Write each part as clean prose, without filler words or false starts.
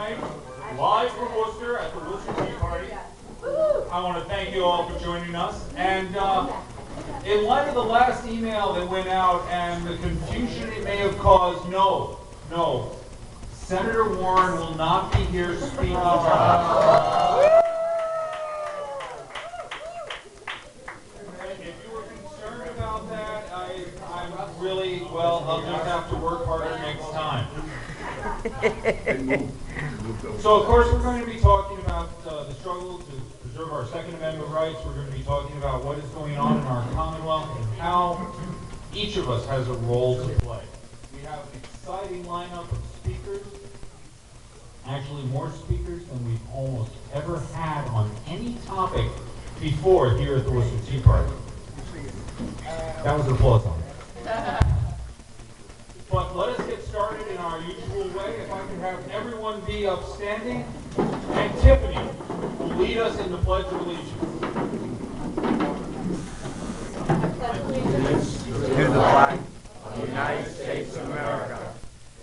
tonight, live from Worcester at the Worcester Tea Party. I want to thank you all for joining us. And in light of the last email that went out and the confusion it may have caused, no, Senator Warren will not be here speaking to us. If you were concerned about that, I'm really, well, I'll just have to work harder next time. So, of course, we're going to be talking about the struggle to preserve our Second Amendment rights. We're going to be talking about what is going on in our Commonwealth and how each of us has a role to play. We have an exciting lineup of speakers, actually more speakers than we've almost ever had on any topic before here at the Worcester Tea Party. That was an applause on it. But let us get started in our usual way. If I can have everyone be upstanding, and Tiffany will lead us in the Pledge of Allegiance. To the flag of the United States of America,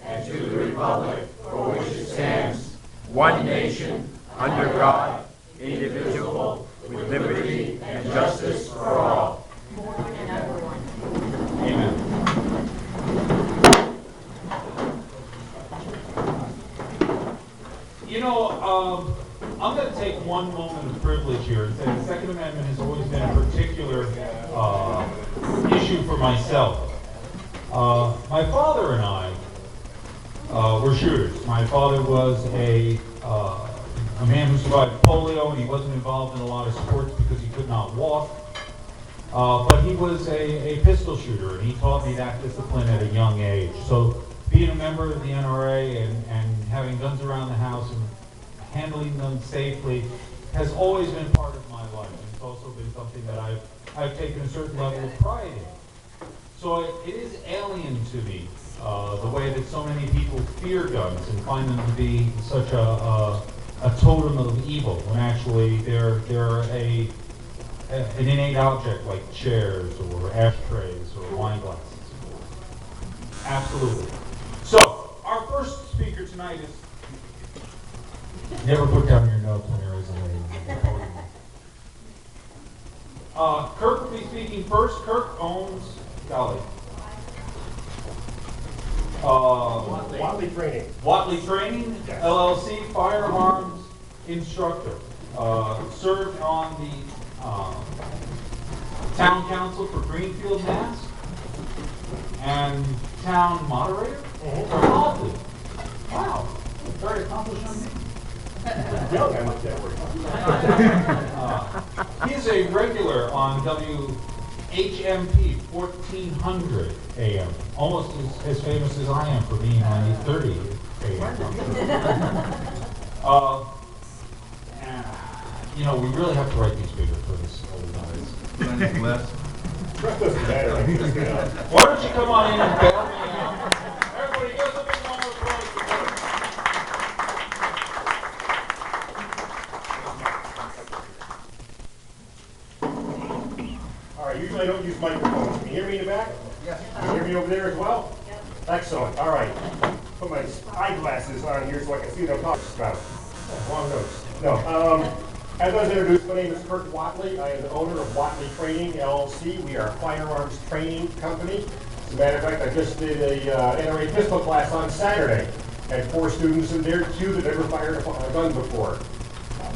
and to the republic for which it stands, one nation, under God, indivisible, with liberty and justice for all. Amen. You know, I'm going to take one moment of privilege here and say the Second Amendment has always been a particular issue for myself. My father and I were shooters. My father was a man who survived polio, and he wasn't involved in a lot of sports because he could not walk. But he was a pistol shooter, and he taught me that discipline at a young age. So being a member of the NRA and having guns around the house and handling them safely has always been part of my life. And it's also been something that I've taken a certain level of pride in. So it is alien to me, the way that so many people fear guns and find them to be such a totem of evil, when actually they're an innate object like chairs or ashtrays or wine glasses. Absolutely. So, our first speaker tonight is... Never put down your notes when there is a lady. Kirk will be speaking first. Kirk owns... Golly. Watley Training. Watley Training, Yes. LLC, firearms instructor. Served on the town council for Greenfield, Mass. And town moderator for Watley. Wow, very accomplished on me. Young, I like that word. He's a regular on WHMP 1400 AM, almost as famous as I am for being on 830 AM. You know, we really have to write these bigger for this old guys. Doesn't matter. Why don't you come on in and bail me out? Everybody, give us a big round of applause for Kirk. All right, usually I don't use microphones. Can you hear me in the back? Yes. Can you hear me over there as well? Yep. Excellent. All right. Put my eyeglasses on here so I can see what I'm talking about. Wrong notes. No. As I was introduced, my name is Burt Watley. I am the owner of Watley Training, LLC. We are a firearms training company. As a matter of fact, I just did a NRA pistol class on Saturday. Had 4 students in there, 2 that never fired a gun before.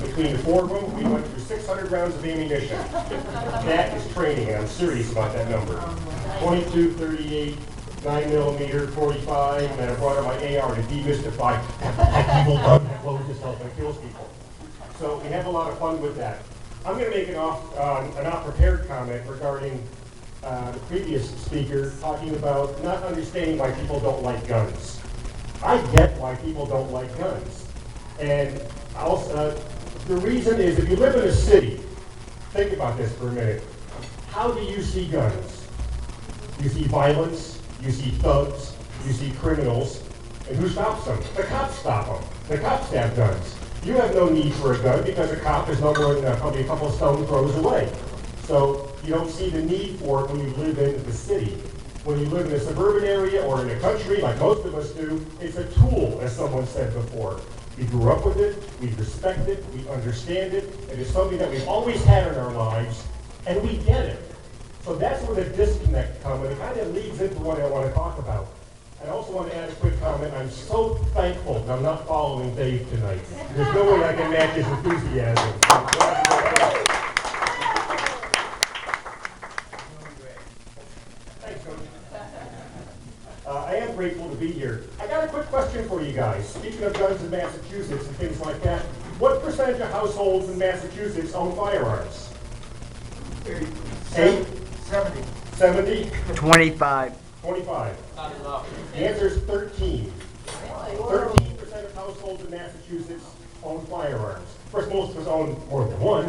Between the 4 of them, we went through 600 rounds of ammunition. That is training, and I'm serious about that number. 22, 38, 9mm, 45, and I brought out my AR to demystify that people don't have blows yourself and kills people. So we have a lot of fun with that. I'm going to make an off-prepared comment regarding the previous speaker talking about not understanding why people don't like guns. I get why people don't like guns. And also, the reason is if you live in a city, think about this for a minute. How do you see guns? You see violence, you see thugs, you see criminals, and who stops them? The cops stop them. The cops have guns. You have no need for a gun because a cop is no more than probably a couple of stone throws away. So you don't see the need for it when you live in the city. When you live in a suburban area or in the country, like most of us do, it's a tool, as someone said before. We grew up with it, we respect it, we understand it, it is something that we've always had in our lives, and we get it. So that's where the disconnect comes, and it kind of leads into what I want to talk about. I also want to add a quick comment. I'm so thankful that I'm not following Dave tonight. There's no way I can match his enthusiasm. Thanks, Coach. I am grateful to be here. I got a quick question for you guys. Speaking of guns in Massachusetts and things like that, what percentage of households in Massachusetts own firearms? 8? 70. 70? 25. 25. Not enough. The answer is 13. 13% of households in Massachusetts own firearms. Of course, most of us own more than one,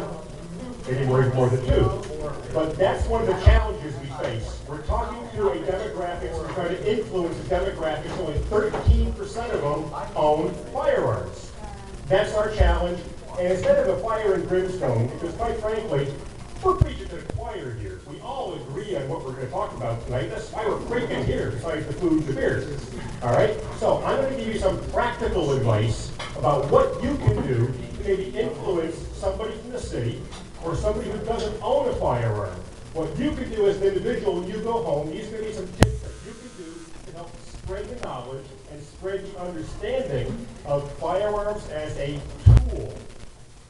maybe more than two. But that's one of the challenges we face. We're talking to a demographic, we're trying to influence a demographic, only 13% of them own firearms. That's our challenge. And instead of a fire and brimstone, because quite frankly, we're preaching to the choir here. We all agree on what we're going to talk about tonight. That's why we're freaking here, besides the food and the beers. All right? So I'm going to give you some practical advice about what you can do to maybe influence somebody from the city or somebody who doesn't own a firearm. What you can do as an individual when you go home, these are going to be some tips that you can do to help spread the knowledge and spread the understanding of firearms as a tool.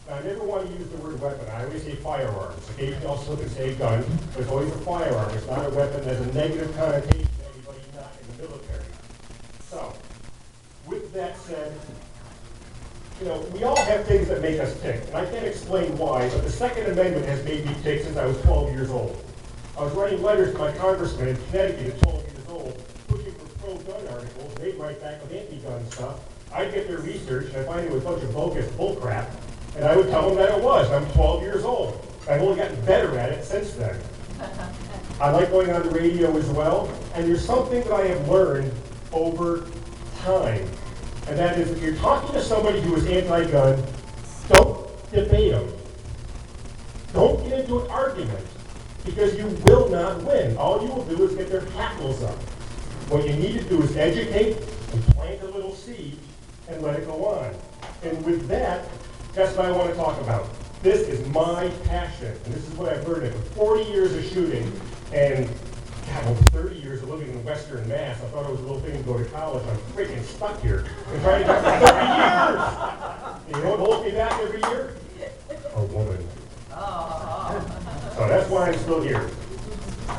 Now, I never want to use the word weapon. I always say firearms. Occasionally I'll slip and say gun, but it's always a firearm. It's not a weapon. There's a negative connotation to anybody not in the military. So, with that said, we all have things that make us tick. And I can't explain why, but the Second Amendment has made me tick since I was 12 years old. I was writing letters to my congressman in Connecticut at 12 years old, pushing for pro-gun articles. They'd write back with anti-gun stuff. I'd get their research, and I'd find it was a bunch of bogus bullcrap. And I would tell them that it was. I'm 12 years old. I've only gotten better at it since then. I like going on the radio as well. And there's something that I have learned over time. And that is, if you're talking to somebody who is anti-gun, don't debate them. Don't get into an argument, because you will not win. All you will do is get their hackles up. What you need to do is educate and plant a little seed and let it go on. And with that, that's what I want to talk about. This is my passion, and this is what I've learned after 40 years of shooting, and God, over 30 years of living in Western Mass. I thought it was a little thing to go to college. I'm freaking stuck here. I'm trying to do it for 30 years! And you know what holds me back every year? A woman. So that's why I'm still here.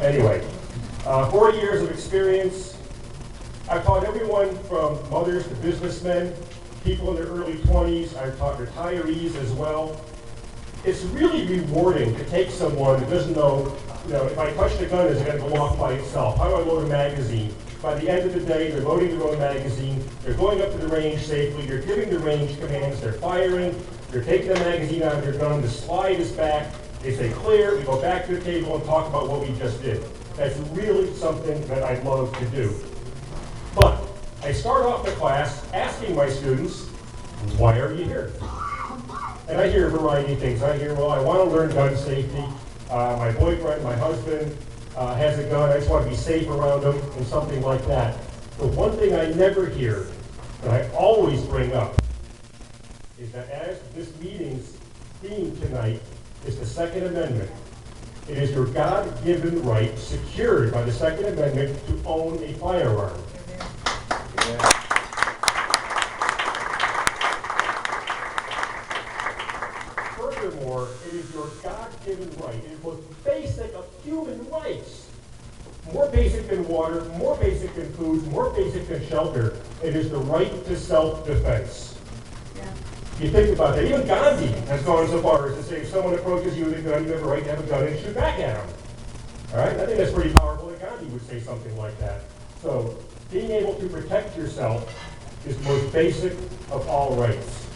Anyway, 40 years of experience. I've taught everyone from mothers to businessmen, people in their early 20s. I've taught retirees as well. It's really rewarding to take someone who doesn't know, if I touch the gun, is it going to go off by itself? How do I load a magazine? By the end of the day, they're loading their own magazine. They're going up to the range safely. They're giving the range commands. They're firing. They're taking the magazine out of their gun. The slide is back. They say clear. We go back to the table and talk about what we just did. That's really something that I love to do. But I start off the class asking my students, why are you here? And I hear a variety of things. I hear, well, I want to learn gun safety. My boyfriend, my husband has a gun. I just want to be safe around him, and something like that. The one thing I never hear, that I always bring up, is that as this meeting's theme tonight is the Second Amendment. It is your God-given right, secured by the Second Amendment, to own a firearm. Furthermore, it is your God-given right. It is the most basic of human rights. More basic than water, more basic than food, more basic than shelter. It is the right to self-defense. You think about that. Even Gandhi has gone so far as to say if someone approaches you with a gun, you have a right to have a gun and shoot back at them. All right? I think that's pretty powerful that Gandhi would say something like that. So being able to protect yourself is the most basic of all rights.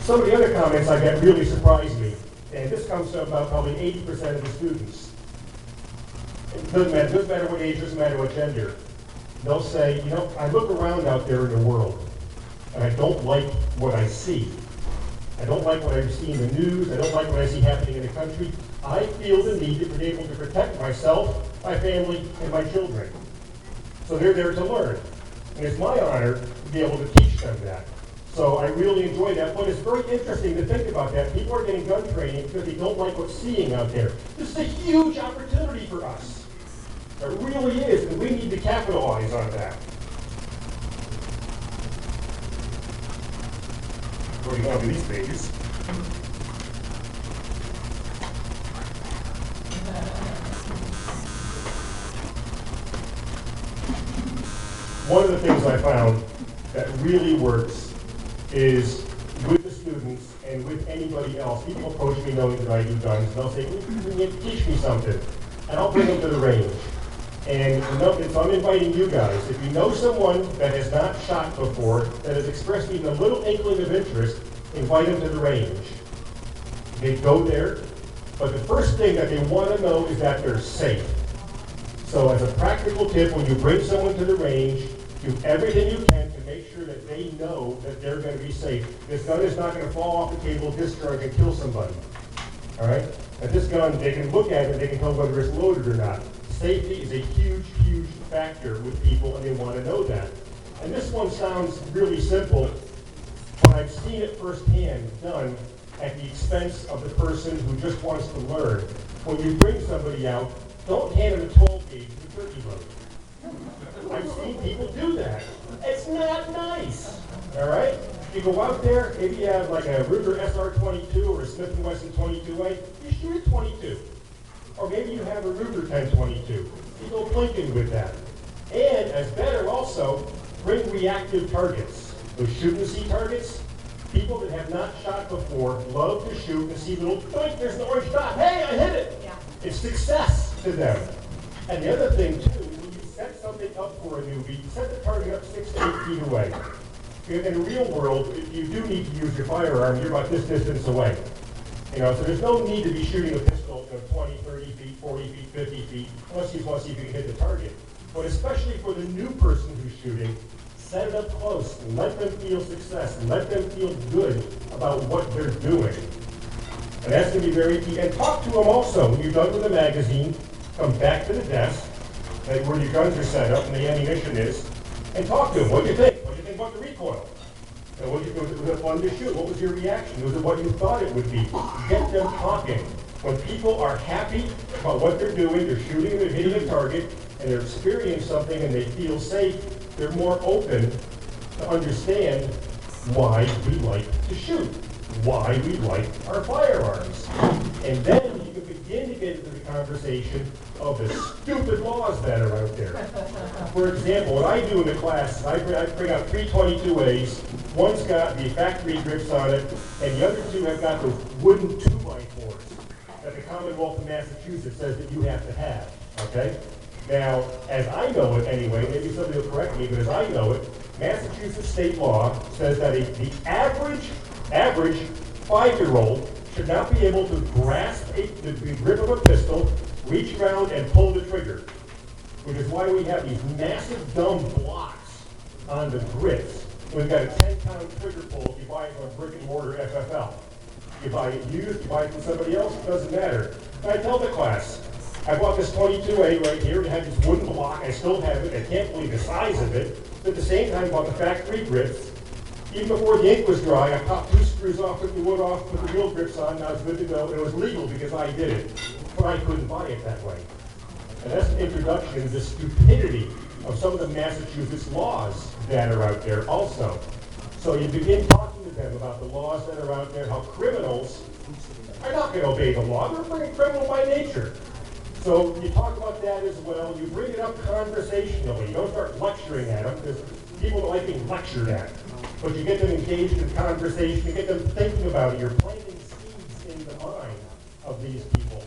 Some of the other comments I got really surprised me, and this comes from about probably 80% of the students. It doesn't matter what age, doesn't matter what gender. They'll say, I look around out there in the world, and I don't like what I see. I don't like what I see in the news. I don't like what I see happening in the country. I feel the need to be able to protect myself, my family, and my children. So they're there to learn. And it's my honor to be able to teach them that. So I really enjoy that, but it's very interesting to think about that. People are getting gun training because they don't like what's seeing out there. This is a huge opportunity for us. It really is, and we need to capitalize on that. Going on to these pages. One of the things I found that really works is with the students and with anybody else. People approach me knowing that I do guns, and they'll say, "Can you teach me something?" And I'll bring them to the range. And so I'm inviting you guys, if you know someone that has not shot before, that has expressed even a little inkling of interest, invite them to the range. They go there, but the first thing that they want to know is that they're safe. So as a practical tip, when you bring someone to the range, do everything you can to make sure that they know that they're going to be safe. This gun is not going to fall off the table, discharge, and kill somebody. All right? And this gun, they can look at it, they can tell whether it's loaded or not. Safety is a huge, huge factor with people, and they want to know that. And this one sounds really simple, but I've seen it firsthand done at the expense of the person who just wants to learn. When you bring somebody out, don't hand them a 12 gauge with a turkey load. I've seen people do that. It's not nice. All right? You go out there, maybe you have like a Ruger SR-22 or a Smith & Wesson 22A, you shoot at 22. Or maybe you have a Ruger 1022. You go plinking with that. And as better also, bring reactive targets. Those shoot and see targets, people that have not shot before love to shoot and see little, boink, there's an orange dot. Hey, I hit it. Yeah. It's success to them. And the other thing too, when you set something up for a newbie, set the target up 6 to 8 feet away. In the real world, you do need to use your firearm. You're about this distance away. So there's no need to be shooting a pistol 20, 30 feet, 40 feet, 50 feet, unless you want to see if you can hit the target. But especially for the new person who's shooting, set it up close and let them feel success and let them feel good about what they're doing. And that's going to be very key. And talk to them also. When you're done with the magazine, come back to the desk where your guns are set up and the ammunition is, and talk to them. What do you think? What do you think about the recoil? Was it fun to shoot? What was your reaction? Was it what you thought it would be? Get them talking. When people are happy about what they're doing, they're shooting, they're hitting a target, and they're experiencing something and they feel safe, they're more open to understand why we like to shoot, why we like our firearms. And then you can begin to get into the conversation of the stupid laws that are out there. For example, what I do in the class is I bring out 3 22As. One's got the factory grips on it, and the other 2 have got those wooden 2x4s that the Commonwealth of Massachusetts says that you have to have, okay? Now, as I know it anyway, maybe somebody will correct me, but as I know it, Massachusetts state law says that the average 5-year-old should not be able to grasp the grip of a pistol, reach around and pull the trigger, which is why we have these massive dumb blocks on the grips. We've got a 10-pound trigger pull if you buy it from a brick and mortar FFL. You buy it used, you buy it from somebody else, it doesn't matter. And I tell the class, I bought this 22A right here, it had this wooden block, I still have it, I can't believe the size of it. But at the same time, I bought the factory grips. Even before the ink was dry, I popped 2 screws off, took the wood off, put the real grips on, now it's good to go. And it was legal because I did it, but I couldn't buy it that way. And that's an introduction to the stupidity of some of the Massachusetts laws that are out there also. So you begin talking to them about the laws that are out there, how criminals are not going to obey the law. They're pretty criminal by nature. So you talk about that as well. You bring it up conversationally. You don't start lecturing at them, because people don't like being lectured at. But you get them engaged in conversation, you get them thinking about it. You're planting seeds in the mind of these people.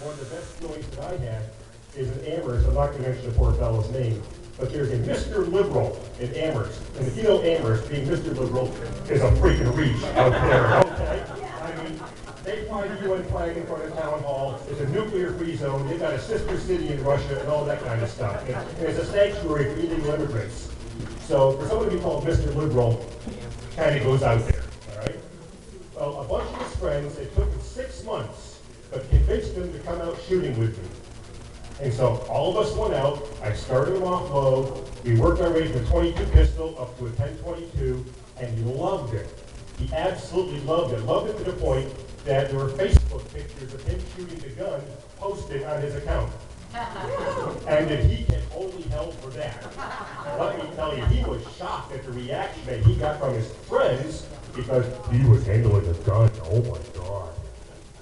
One of the best feelings that I had is in Amherst. I'm not going to mention the poor fellow's name, but there's a Mr. Liberal in Amherst. And if you know Amherst, being Mr. Liberal is a freaking reach out there, okay? I mean, they fly the UN flag in front of town hall. It's a nuclear-free zone. They've got a sister city in Russia and all that kind of stuff. And it's a sanctuary for illegal immigrants. So for someone to be called Mr. Liberal, kind of goes out there, all right? Well, a bunch of his friends, it took him 6 months, but convinced him to come out shooting with me. And so all of us went out. I started him off low. We worked our way from a 22 pistol up to a 10-22. and he loved it. He absolutely loved it. Loved it to the point that there were Facebook pictures of him shooting the gun posted on his account. And that he can only hell for that. Let me tell you, he was shocked at the reaction that he got from his friends because he was handling a gun. Oh my God.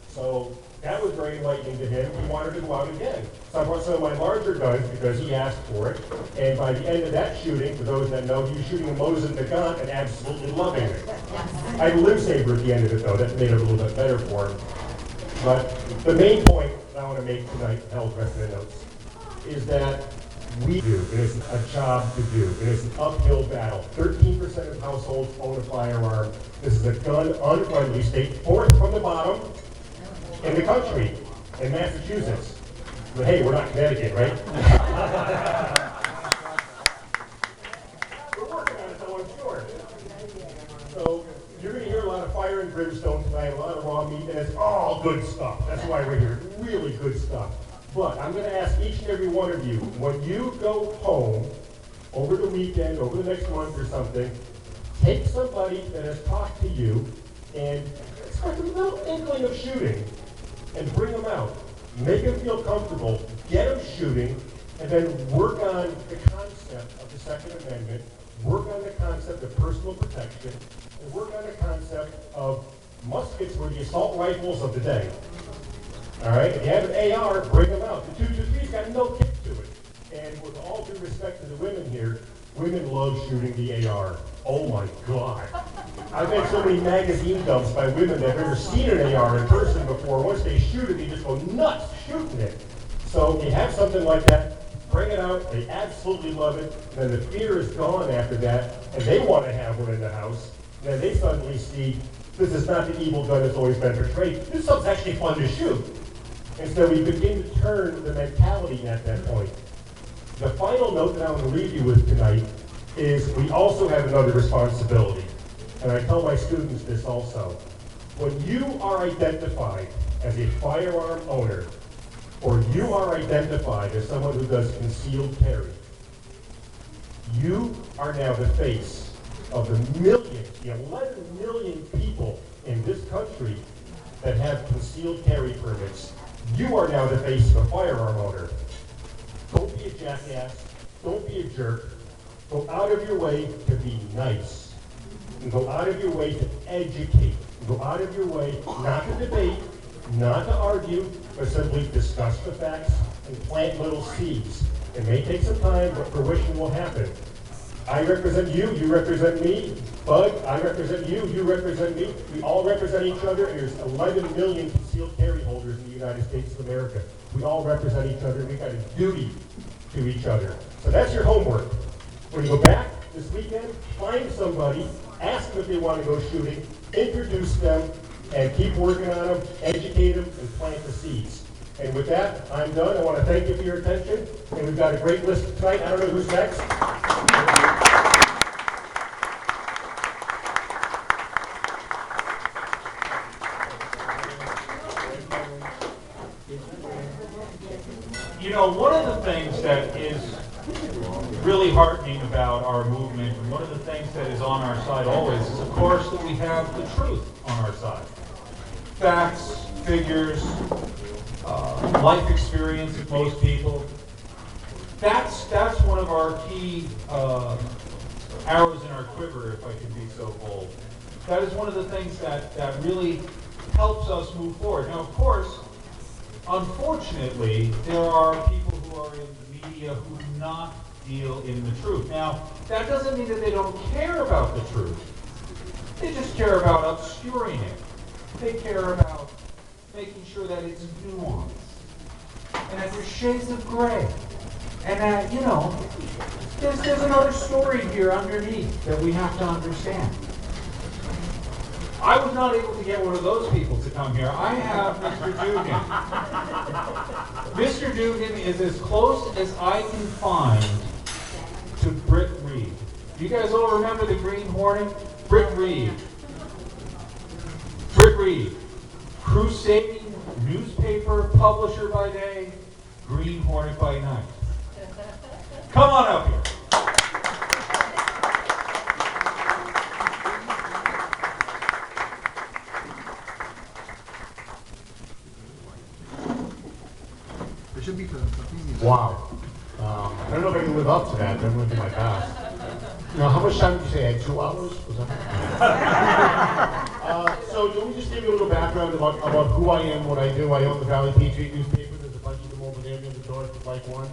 So that was very enlightening to him. He wanted to go out again. So I brought some of my larger guns because he asked for it. And by the end of that shooting, for those that know, he was shooting a Mosin Nagant and absolutely loving it. I had a limb saber at the end of it though. That made it a little bit better for him. But the main point that I want to make tonight, held rest of the notes, is that we do, and it's a job to do, and it's an uphill battle. 13% of households own a firearm. This is a gun-unfriendly state, fourth from the bottom in the country, in Massachusetts. But hey, we're not Connecticut, right? We're working on it, though, I'm sure. So you're going to hear a lot of fire and brimstone tonight, a lot of raw meat, and it's all good stuff. That's why we're here, really good stuff. But I'm going to ask each and every one of you, when you go home over the weekend, over the next month or something, take somebody that has talked to you and start a little inkling of shooting and bring them out. Make them feel comfortable, get them shooting, and then work on the concept of the Second Amendment, work on the concept of personal protection, and work on the concept of muskets were the assault rifles of the day. All right, if you have an AR, bring them out. The 223's got no kick to it. And with all due respect to the women here, women love shooting the AR. Oh my God. I've had so many magazine dumps by women that have never seen an AR in person before. Once they shoot it, they just go nuts shooting it. So if you have something like that, bring it out. They absolutely love it. And then the fear is gone after that, and they want to have one in the house. And then they suddenly see, this is not the evil gun that's always been portrayed. This stuff's actually fun to shoot. And so we begin to turn the mentality at that point. The final note that I want to leave you with tonight is we also have another responsibility. And I tell my students this also. When you are identified as a firearm owner, or you are identified as someone who does concealed carry, you are now the face of the millions, the 11 million people in this country that have concealed carry permits. You are now the face of a firearm owner. Don't be a jackass. Don't be a jerk. Go out of your way to be nice. And go out of your way to educate. Go out of your way not to debate, not to argue, but simply discuss the facts and plant little seeds. It may take some time, but fruition will happen. I represent you, you represent me. Bud, I represent you, you represent me. We all represent each other, and there's 11 million concealed carry holders in the United States of America. We all represent each other, and we've got a duty to each other. So that's your homework. When you go back this weekend, find somebody, ask them if they want to go shooting, introduce them, and keep working on them, educate them, and plant the seeds. And with that, I'm done. I want to thank you for your attention, and we've got a great list tonight. I don't know who's next. You know, one of the things that is really heartening about our movement, and one of the things that is on our side always, is of course that we have the truth on our side. Facts, figures, life experience of most people. That's one of our key arrows in our quiver, if I can be so bold. That is one of the things that really helps us move forward. Now, of course, unfortunately, there are people who are in the media who do not deal in the truth. Now, that doesn't mean that they don't care about the truth. They just care about obscuring it. They care about making sure that it's nuanced and that there's shades of gray. And that, you know, there's another story here underneath that we have to understand. I was not able to get one of those people to come here. I have Mr. Dugan. Mr. Dugan is as close as I can find to Britt Reed. You guys all remember the Green Hornet? Britt Reed. Britt Reed. Crusading newspaper publisher by day, Green Hornet by night. Come on up here. Wow. I don't know if I can live up to that, but I'm going to do my best. Now, how much time did you say? I had 2 hours? Was that? So let me just give you a little background about who I am, what I do. I own the Valley Patriot newspaper. There's a bunch of them over there near the door if you'd like one.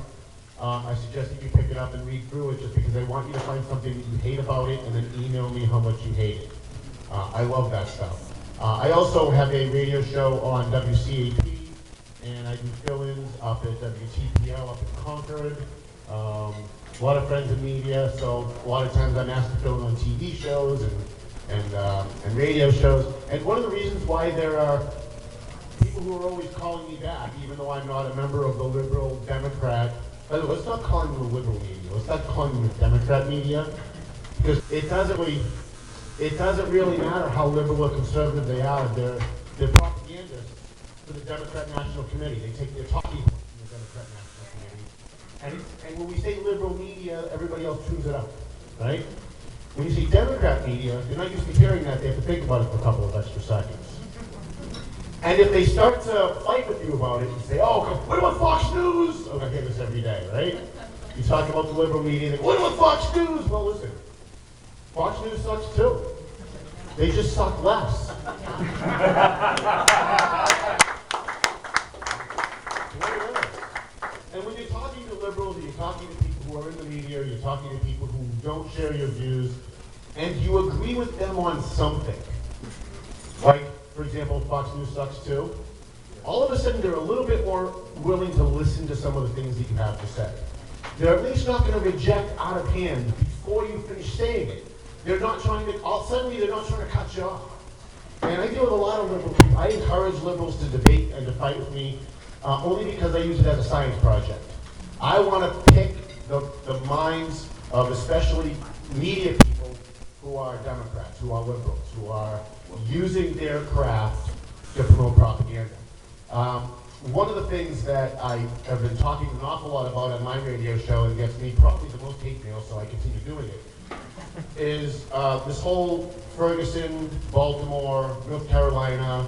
I suggest that you pick it up and read through it just because I want you to find something that you hate about it and then email me how much you hate it. I love that stuff. I also have a radio show on WCAP, and I do fill-ins up at WTPL up in Concord. A lot of friends in media, so a lot of times I'm asked to fill in on TV shows and radio shows. And one of the reasons why there are people who are always calling me back, even though I'm not a member of the liberal Democrat. By the way, let's not call them the liberal media. Let's not call them the Democrat media, because it doesn't really matter how liberal or conservative they are. They're propagandists for the Democrat National Committee. They take their talking points from the Democrat National Committee. And when we say liberal media, everybody else tunes it out, right? When you say Democrat media, they're not used to hearing that. They have to think about it for a couple of extra seconds. And if they start to fight with you about it and say, oh, what about Fox News? Oh, I hear this every day, right? You talk about the liberal media, and what about Fox News? Well, listen, Fox News sucks too. They just suck less. And when you're talking to liberals, and you're talking to people who are in the media, or you're talking to people who don't share your views, and you agree with them on something, like, for example, Fox News sucks too, all of a sudden they're a little bit more willing to listen to some of the things that you have to say. They're at least not going to reject out of hand before you finish saying it. They're not trying to, suddenly they're not trying to cut you off. And I deal with a lot of liberal people. I encourage liberals to debate and to fight with me only because I use it as a science project. I want to pick the minds of especially media people who are Democrats, who are liberals, who are using their craft to promote propaganda. One of the things that I have been talking an awful lot about on my radio show, and gets me probably the most hate mail, so I continue doing it, is this whole Ferguson, Baltimore, North Carolina.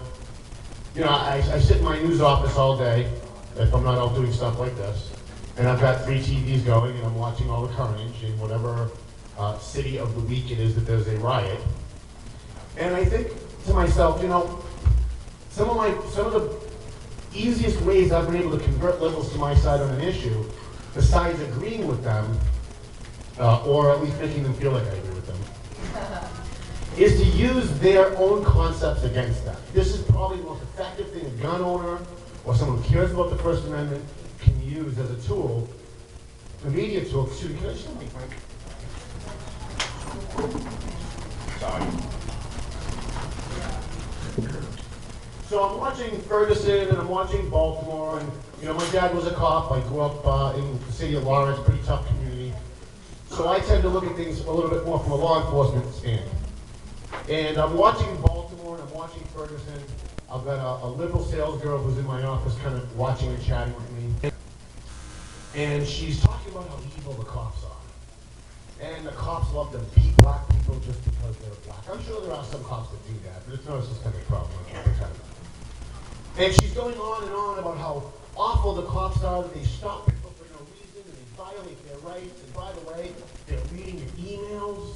You know, I sit in my news office all day, if I'm not out doing stuff like this, and I've got 3 TVs going, and I'm watching all the carnage in whatever city of the week it is that there's a riot. And I think to myself, you know, some of the easiest ways I've been able to convert liberals to my side on an issue, besides agreeing with them, or at least making them feel like I agree with them, is to use their own concepts against them. This is probably the most effective thing a gun owner or someone who cares about the First Amendment can use as a tool, a media tool. Excuse me, can I just make Frank? Sorry. So I'm watching Ferguson and I'm watching Baltimore, and you know, my dad was a cop. I grew up in the city of Lawrence, pretty tough community. So I tend to look at things a little bit more from a law enforcement stand. And I'm watching Baltimore and I'm watching Ferguson. I've got a liberal sales girl who's in my office kind of watching and chatting with me. And she's talking about how evil the cops are. And the cops love to beat black people just because they're black. I'm sure there are some cops that do that, but it's not a systemic problem. And she's going on and on about how awful the cops are, that they stop people for no reason, and they violate their rights, and by the way, they're reading your emails,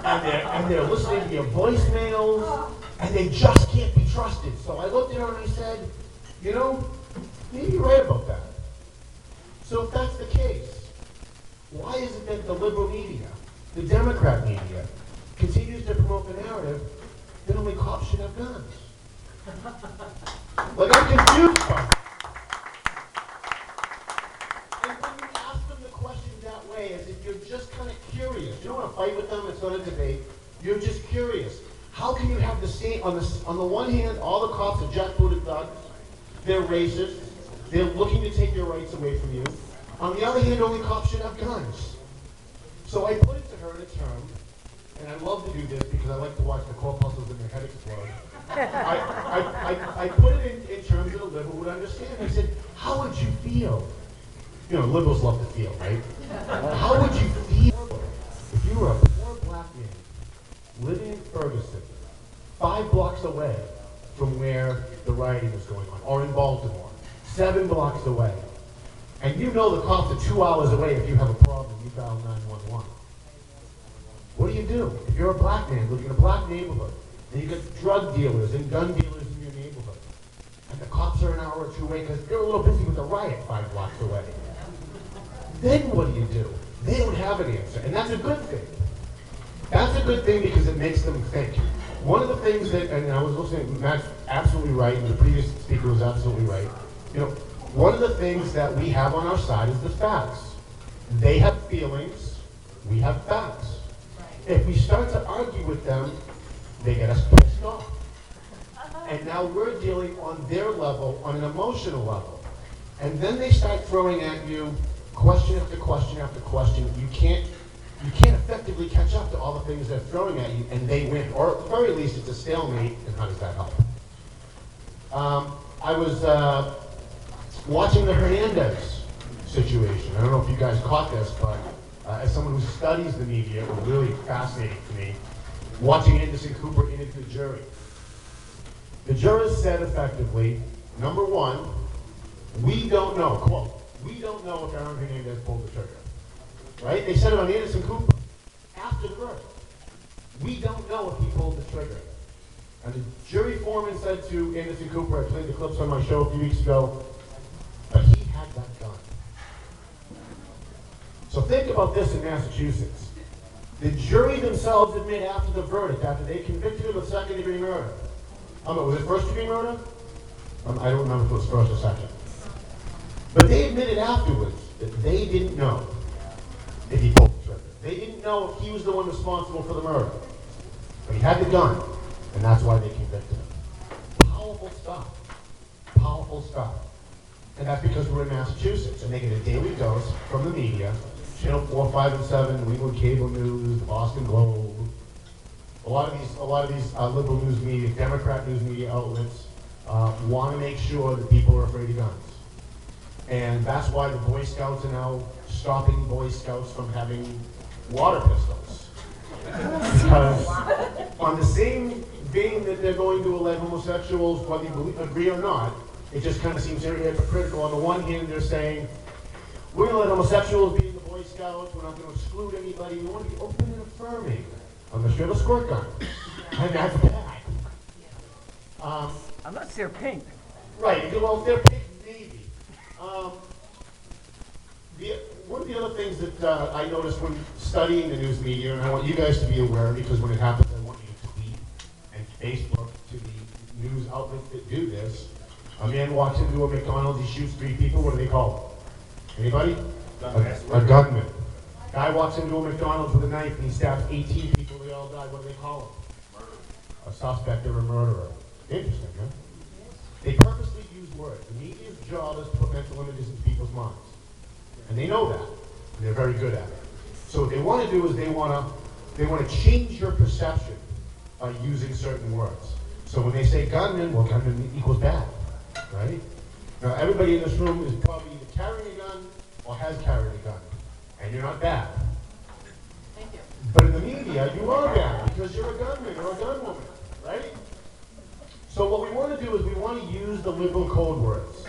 and they're listening to your voicemails, and they just can't be trusted. So I looked at her and I said, you know, maybe you're right about that. So if that's the case, why is it that the liberal media, the Democrat media, continues to promote the narrative that only cops should have guns? Like, I'm confused by it. And when you ask them the question that way, as if you're just kind of curious, you don't want to fight with them, it's not a debate, you're just curious. How can you have the same, on the one hand, all the cops are jackbooted thugs, they're racist, they're looking to take your rights away from you. On the other hand, only cops should have guns. So I put it to her in a term, and I love to do this because I like to watch the corpuscles in their head explode. I put it in terms that a liberal would understand. I said, how would you feel? You know, liberals love to feel, right? How would you feel if you were a poor black man living in Ferguson, 5 blocks away from where the rioting was going on, or in Baltimore, 7 blocks away. And you know the cops are 2 hours away. If you have a problem, you dial 911. What do? If you're a black man living in a black neighborhood, and you get drug dealers and gun dealers in your neighborhood, and the cops are an hour or two away because you're a little busy with a riot 5 blocks away, then what do? They don't have an answer, and that's a good thing. That's a good thing because it makes them think. One of the things that, and I was listening, Matt's absolutely right, and the previous speaker was absolutely right. You know, one of the things that we have on our side is the facts. They have feelings, we have facts. If we start to argue with them, they get us pissed off. And now we're dealing on their level, on an emotional level. And then they start throwing at you question after question after question. You can't effectively catch up to all the things they're throwing at you, and they win. Or at the very least, it's a stalemate, and how does that help? I was watching the Hernandez situation. I don't know if you guys caught this, but as someone who studies the media, it was really fascinating to me, watching Anderson Cooper interview the jury. The jurors said effectively, number one, we don't know, quote, we don't know if Aaron Hernandez pulled the trigger. Right? They said it on Anderson Cooper after the verdict. We don't know if he pulled the trigger. And the jury foreman said to Anderson Cooper, I played the clips on my show a few weeks ago, but he had that gun. So think about this in Massachusetts. The jury themselves admit after the verdict, after they convicted him of second-degree murder. Was it first-degree murder? I don't remember if it was first or second. But they admitted afterwards that they didn't know if he pulled the trigger. They didn't know if he was the one responsible for the murder. But he had the gun, and that's why they convicted him. Powerful stuff. Powerful stuff. And that's because we're in Massachusetts, and they get a daily dose from the media, Channel 4, 5, and 7, New England Cable News, the Boston Globe. A lot of these liberal news media, Democrat news media outlets want to make sure that people are afraid of guns. And that's why the Boy Scouts are now stopping Boy Scouts from having water pistols. Because on the same vein that they're going to elect homosexuals, whether you agree or not, it just kind of seems very hypocritical. On the one hand, they're saying, we're going to let homosexuals be in the Boy Scouts, we're not going to exclude anybody, we want to be open and affirming. Unless you have a squirt gun. And that's bad. Unless they're pink. Right, well, if they're pink, maybe. One of the other things that I noticed when studying the news media, and I want you guys to be aware, because when it happens, I want you to tweet and Facebook to the news outlets that do this. A man walks into a McDonald's, he shoots 3 people, what do they call him? Anybody? A gunman. Guy walks into a McDonald's with a knife and he stabs 18 people, they all die, what do they call him? Murder. A suspect or a murderer. Interesting, huh? They purposely use words. The media's job is to put mental images into people's minds. And they know that. And they're very good at it. So what they want to do is they want to change your perception by using certain words. So when they say gunman, well, gunman equals bad, right? Now everybody in this room is probably either carrying a gun or has carried a gun. And you're not bad. Thank you. But in the media, you are bad because you're a gunman or a gunwoman, right? So what we want to do is we want to use the liberal code words.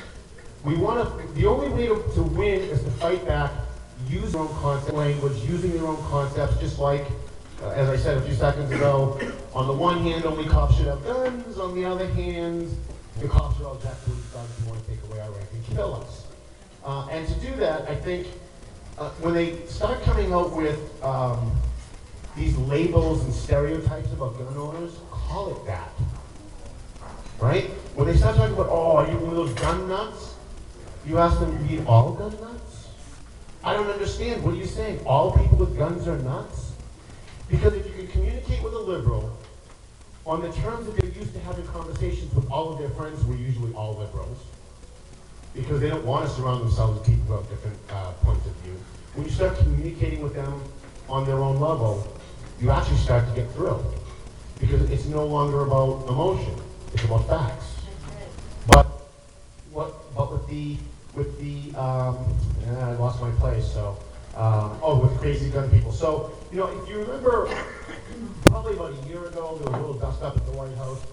The only way to win is to fight back, use their own concept language, using their own concepts, just like, as I said a few seconds ago, on the one hand, only cops should have guns, on the other hand, the cops are all jackboots, guns, you want to take away our rank and kill us. And to do that, I think, when they start coming out with these labels and stereotypes about gun owners, call it that. Right? When they start talking about, oh, are you one of those gun nuts? You ask them, you mean all gun nuts? I don't understand. What are you saying? All people with guns are nuts? Because if you can communicate with a liberal on the terms that they're used to having conversations with all of their friends, who are usually all liberals, because they don't want to surround themselves with people who have different points of view. When you start communicating with them on their own level, you actually start to get through. Because it's no longer about emotion, it's about facts. But with the I lost my place, so, with crazy gun people. So, you know, if you remember, probably about a year ago, there was a little dust up at the White House.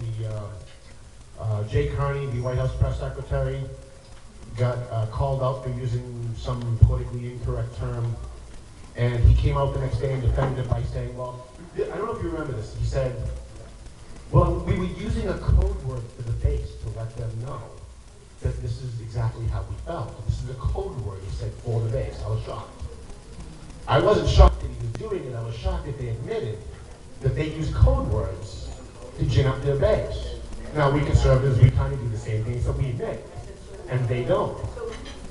Jay Carney, the White House press secretary, got called out for using some politically incorrect term, and he came out the next day and defended it by saying, well, I don't know if you remember this, he said, well, we were using a code word for the base to let them know that this is exactly how we felt. This is a code word, he said, for the base. I was shocked. I wasn't shocked that he was doing it, I was shocked that they admitted that they use code words to gin up their base. Now, we conservatives, we kind of do the same thing, so we admit, and they don't.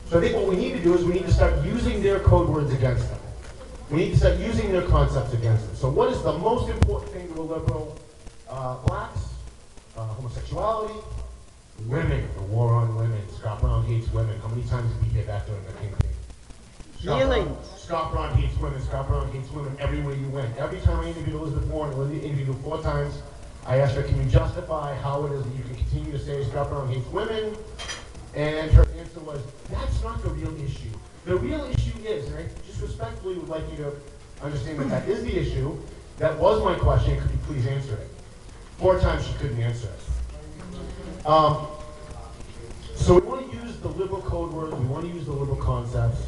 So I think what we need to do is we need to start using their code words against them. We need to start using their concepts against them. So what is the most important thing to a liberal? Blacks, homosexuality, women, the war on women. Scott Brown hates women. How many times did we hear that during the campaign? Scott Brown hates women. Scott Brown hates women everywhere you went. Every time I interviewed Elizabeth Warren, I interviewed her 4 times, I asked her, can you justify how it is that you can continue to say Scott Brown hates women? And her answer was, that's not the real issue. The real issue is, and I just respectfully would like you to understand that that is the issue. That was my question. Could you please answer it? 4 times she couldn't answer it. So we want to use the liberal code words, we want to use the liberal concepts,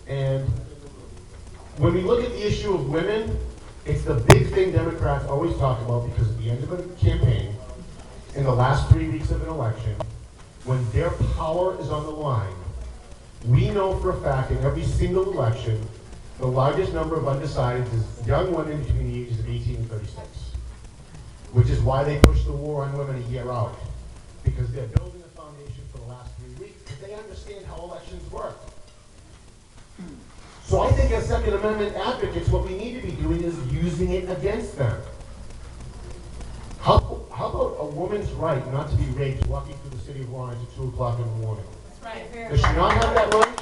and when we look at the issue of women, it's the big thing Democrats always talk about, because at the end of a campaign, in the last 3 weeks of an election, when their power is on the line, we know for a fact in every single election, the largest number of undecideds is young women between the ages of 18 and 36. Which is why they push the war on women a year out. Because they're building a foundation for the last 3 weeks, because they understand how elections work. So I think as Second Amendment advocates, what we need to be doing is using it against them. How about a woman's right not to be raped walking through the city of Lawrence at 2 o'clock in the morning? That's right. Does she not have that right?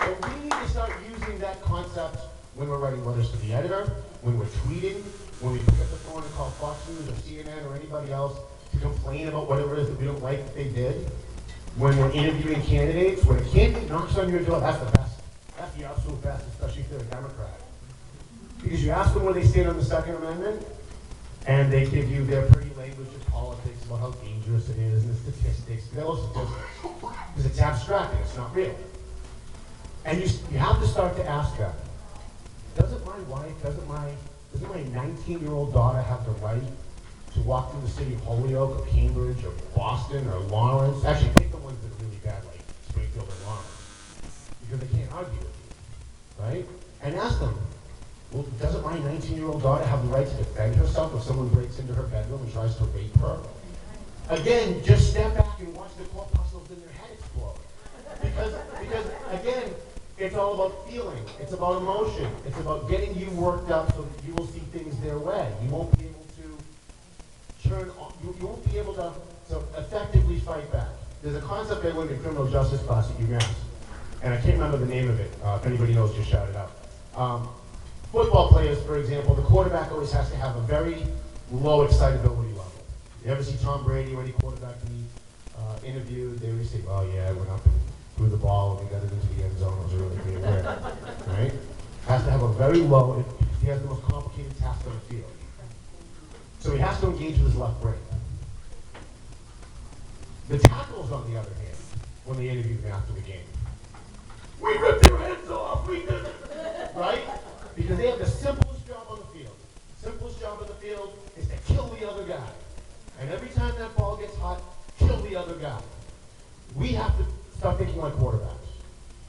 So we need to start using that concept when we're writing letters to the editor, when we're tweeting, when we pick up the phone and call Fox News or CNN or anybody else to complain about whatever it is that we don't like that they did, when we're interviewing candidates, when a candidate knocks on your door, that's the best. That's the absolute best, especially if they're a Democrat. Because you ask them where they stand on the Second Amendment, and they give you their pretty language of politics about how dangerous it is, and the statistics. They're all statistics. Because it's abstract and it's not real. And you have to start to ask them, doesn't my wife, doesn't my 19-year-old daughter have the right to walk through the city of Holyoke or Cambridge or Boston or Lawrence? Actually, pick the ones that are really bad, like Springfield and Lawrence, because they can't argue with you, right? And ask them, well, doesn't my 19-year-old daughter have the right to defend herself if someone breaks into her bedroom and tries to rape her? Again, just step back and watch the corpuscles in their head explode. Because again, it's all about feeling. It's about emotion. It's about getting you worked up so that you will see things their way. You won't be able to turn on, you won't be able to effectively fight back. There's a concept I learned in criminal justice class at UMass, and I can't remember the name of it. If anybody knows, just shout it out. Football players, for example, the quarterback always has to have a very low excitability level. You ever see Tom Brady or any quarterback he interviewed, they always say, oh yeah, we're not going to threw the ball and we got it into the end zone. It was a really great win, right? Has to have a very low, he has the most complicated task on the field. So he has to engage with his left brain. The tackles, on the other hand, when they interviewed him after the game, we ripped their heads off, we did it, right? Because they have the simplest job on the field. The simplest job on the field is to kill the other guy. And every time that ball gets hot, kill the other guy. We have to start thinking like quarterbacks.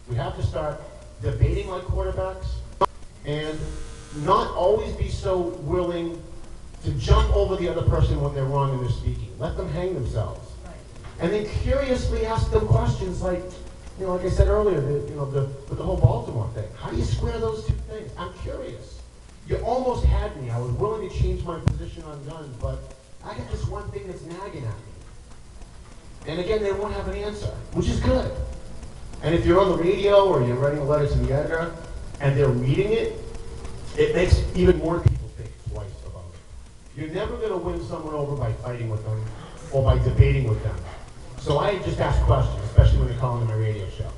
We have to start debating like quarterbacks and not always be so willing to jump over the other person when they're wrong and they're speaking. Let them hang themselves. And then curiously ask them questions like, you know, like I said earlier, with the whole Baltimore thing. How do you square those two things? I'm curious. You almost had me. I was willing to change my position on guns, but I got this one thing that's nagging at me. And again, they won't have an answer, which is good. And if you're on the radio or you're writing a letter to the editor and they're reading it, it makes even more people think twice about it. You're never going to win someone over by fighting with them or by debating with them. So I just ask questions, especially when they call into my radio show.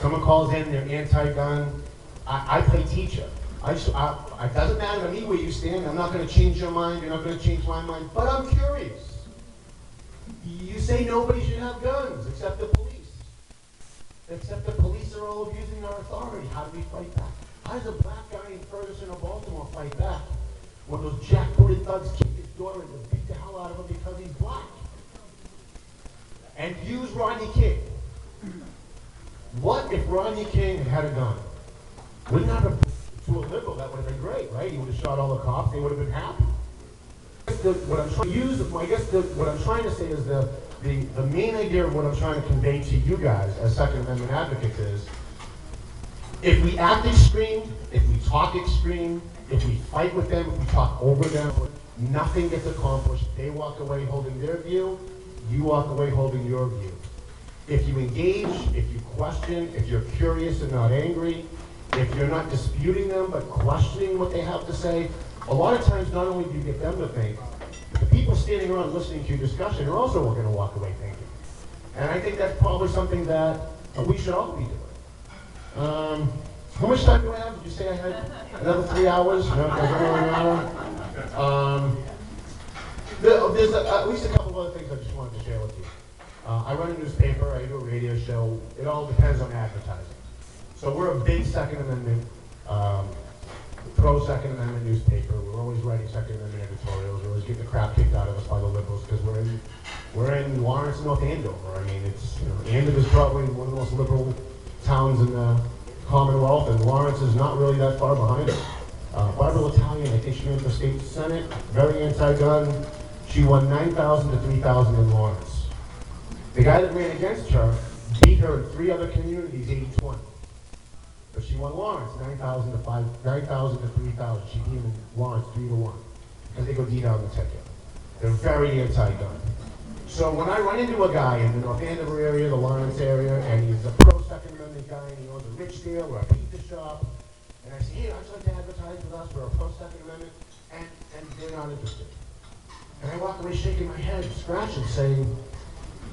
Someone calls in, they're anti-gun. I play teacher. It doesn't matter to me where you stand. I'm not going to change your mind. You're not going to change my mind. But I'm curious. You say nobody should have guns except the police. Except the police are all abusing our authority. How do we fight back? How does a black guy in Ferguson or Baltimore fight back when those jackbooted thugs kick his door in and beat the hell out of him because he's black? And use Rodney King. What if Rodney King had a gun? Wouldn't that have, to a liberal, that would have been great, right? He would have shot all the cops, they would have been happy. What I'm trying to use, I guess what I'm trying to say is the main idea of what I'm trying to convey to you guys as Second Amendment advocates is, if we act extreme, if we talk extreme, if we fight with them, if we talk over them, nothing gets accomplished. They walk away holding their view, you walk away holding your view. If you engage, if you question, if you're curious and not angry, if you're not disputing them but questioning what they have to say, a lot of times not only do you get them to think, but the people standing around listening to your discussion are also going to walk away thinking. And I think that's probably something that we should all be doing. How much time do I have? Did you say I had another 3 hours? No, there's only an hour. There's at least a couple of other things I just wanted to share with you. I run a newspaper, I do a radio show. It all depends on advertising. So we're a big Second Amendment, pro-Second Amendment newspaper. We're always writing Second Amendment editorials. We're always getting the crap kicked out of us by the liberals because we're in Lawrence, North Andover. I mean, it's, Andover is probably one of the most liberal towns in the Commonwealth, and Lawrence is not really that far behind it. Barbara Italian, I think she ran for state senate, very anti-gun. She won 9,000 to 3,000 in Lawrence. The guy that ran against her beat her in 3 other communities 80-20. But she won Lawrence 9,000 to 3,000. She beat him in Lawrence 3-1 because they go deed out the ticket. They're very anti-gun. So when I run into a guy in the North Andover area, the Lawrence area, and he's a pro-Second Amendment guy, and he owns a rich deal or a pizza shop, and I say, hey, I'd like to advertise with us for a pro-Second Amendment, and they're not interested. And I walk away shaking my head, scratching, saying,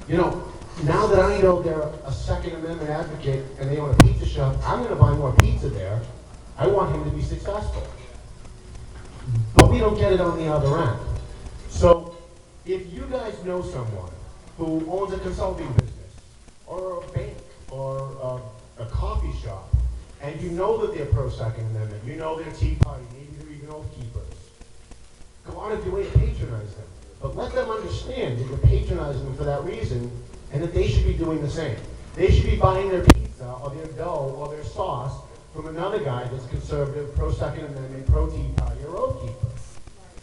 you know, now that I know they're a Second Amendment advocate and they own a pizza shop, I'm going to buy more pizza there. I want him to be successful. But we don't get it on the other end. So if you guys know someone who owns a consulting business or a bank or a coffee shop, and you know that they're pro-Second Amendment, you know they're Tea Party, maybe they're even Oath Keepers, go out of your way to patronize them. But let them understand that you're patronizing them for that reason, and that they should be doing the same. They should be buying their pizza or their dough or their sauce from another guy that's conservative, pro-Second Amendment, pro-Tea Party, or Oath Keeper.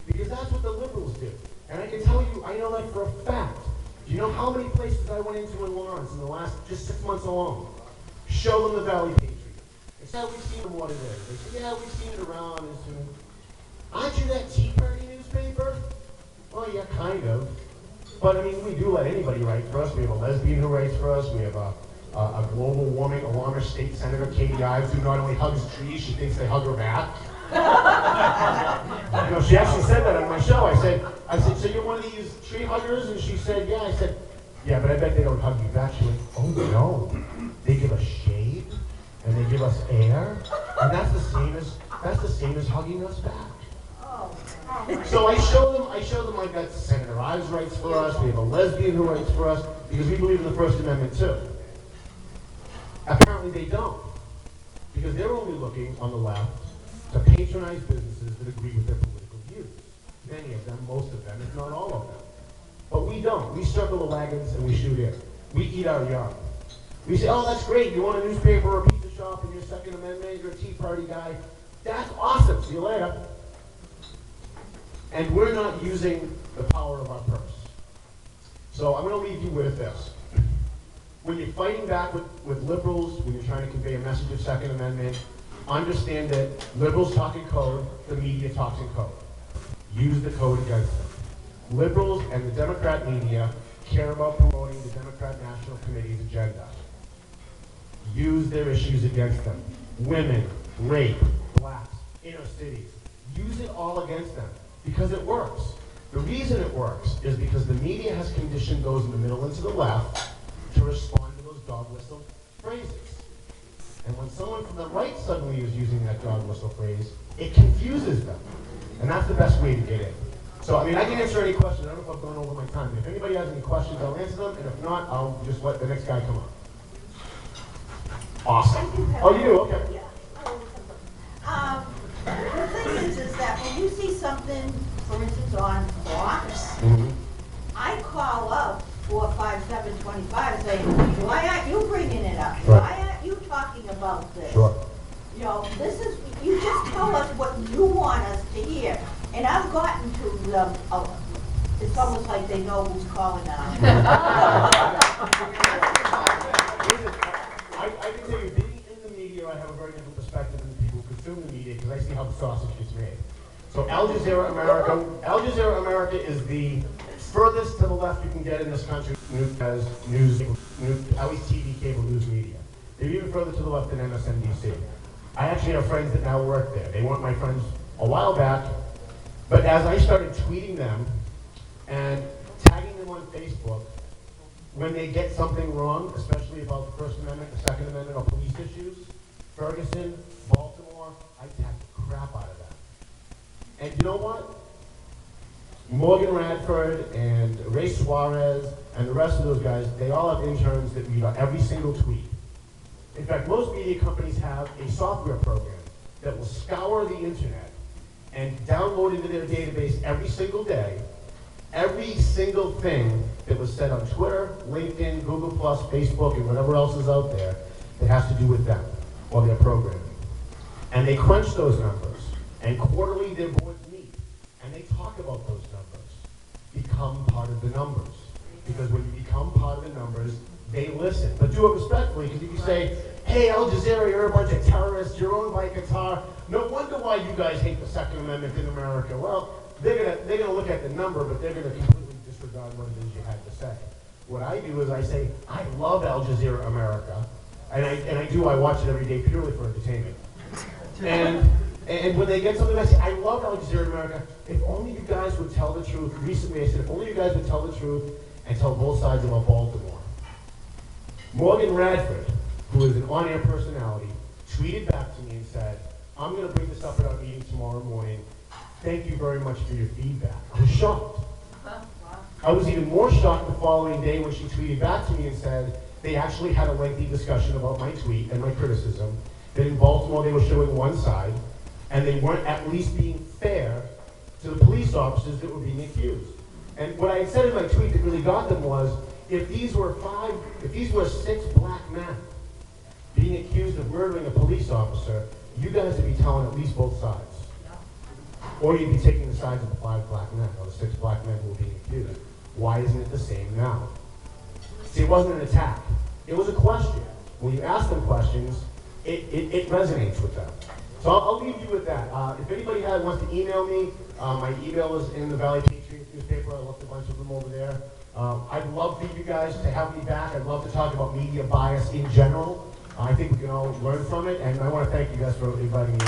Because that's what the liberals do. And I can tell you, I know that for a fact. Do you know how many places I went into in Lawrence in the last just 6 months alone? Show them the Valley Patriot. They say, yeah, we've seen them what it is. They say, yeah, we've seen it around. Aren't you that Tea Party newspaper? Well, yeah, kind of. But, I mean, we do let anybody write for us. We have a lesbian who writes for us. We have a global warming alarmist state senator, Katie Ives, who not only hugs trees, she thinks they hug her back. You know, she actually said that on my show. I said, so you're one of these tree huggers? And she said, yeah. I said, yeah, but I bet they don't hug you back. She went, oh, no. They give us shade, and they give us air, and that's the same as hugging us back. So I show them I've got Senator Ives writes for us, we have a lesbian who writes for us, because we believe in the First Amendment too. Apparently they don't, because they're only looking on the left to patronize businesses that agree with their political views. Many of them, most of them, if not all of them. But we don't. We circle the wagons and we shoot in. We eat our young. We say, oh, that's great, you want a newspaper or a pizza shop and you're Second Amendment, you're a Tea Party guy. That's awesome, see you later. And we're not using the power of our purse. So I'm going to leave you with this. When you're fighting back with liberals, when you're trying to convey a message of Second Amendment, understand that liberals talk in code, the media talks in code. Use the code against them. Liberals and the Democrat media care about promoting the Democrat National Committee's agenda. Use their issues against them. Women, rape, blacks, inner cities. Use it all against them. Because it works. The reason it works is because the media has conditioned those in the middle and to the left to respond to those dog whistle phrases. And when someone from the right suddenly is using that dog whistle phrase, it confuses them. And that's the best way to get in. So, I mean, I can answer any questions. I don't know if I've gone over my time. If anybody has any questions, I'll answer them, and if not, I'll just let the next guy come up. Awesome. Oh, you do? Okay. Yeah. The thing is that when you see something, for instance, on Fox, I call up 45725 saying, why aren't you bringing it up? Right. Why aren't you talking about this? Sure. You know, this is, you just tell us what you want us to hear. And I've gotten to them, it's almost like they know who's calling now. I can tell you, being in the media, I have a very different perspective than the people who consume the media because I see how the sausage gets made. So Jazeera America is the furthest to the left you can get in this country as news, at least TV, cable news media. They're even further to the left than MSNBC. I actually have friends that now work there. They weren't my friends a while back, but as I started tweeting them and tagging them on Facebook, when they get something wrong, especially about the First Amendment, the Second Amendment, or police issues, Ferguson, Baltimore, I tag the crap out of that. And you know what? Morgan Radford and Ray Suarez and the rest of those guys, they all have interns that read every single tweet. In fact, most media companies have a software program that will scour the internet and download into their database every single day every single thing that was said on Twitter, LinkedIn, Google+, Facebook, and whatever else is out there that has to do with them or their programming. And they crunch those numbers, and quarterly their boards meet, and they talk about those numbers. Become part of the numbers. Because when you become part of the numbers, they listen. But do it respectfully, because if you say, hey, Al Jazeera, you're a bunch of terrorists, you're owned by Qatar, no wonder why you guys hate the Second Amendment in America. Well, they're gonna look at the number, but they're gonna completely disregard what it is you had to say. What I do is I say, I love Al Jazeera America, and I watch it every day purely for entertainment. And when they get something, I say, I love Al Jazeera America. If only you guys would tell the truth. Recently I said, if only you guys would tell the truth and tell both sides about Baltimore. Morgan Radford, who is an on-air personality, tweeted back to me and said, I'm gonna bring this up at our meeting tomorrow morning. Thank you very much for your feedback. I was shocked. I was even more shocked the following day when she tweeted back to me and said they actually had a lengthy discussion about my tweet and my criticism, that in Baltimore they were showing one side, and they weren't at least being fair to the police officers that were being accused. And what I had said in my tweet that really got them was, if these were 6 black men being accused of murdering a police officer, you guys would be telling at least both sides. Or you'd be taking the sides of the 5 black men, or the 6 black men who were being accused. Why isn't it the same now? See, it wasn't an attack. It was a question. When you ask them questions, it resonates with them. So I'll leave you with that. If anybody wants to email me, my email is in the Valley Patriot newspaper. I left a bunch of them over there. I'd love for you guys to have me back. I'd love to talk about media bias in general. I think we can all learn from it, and I want to thank you guys for inviting me.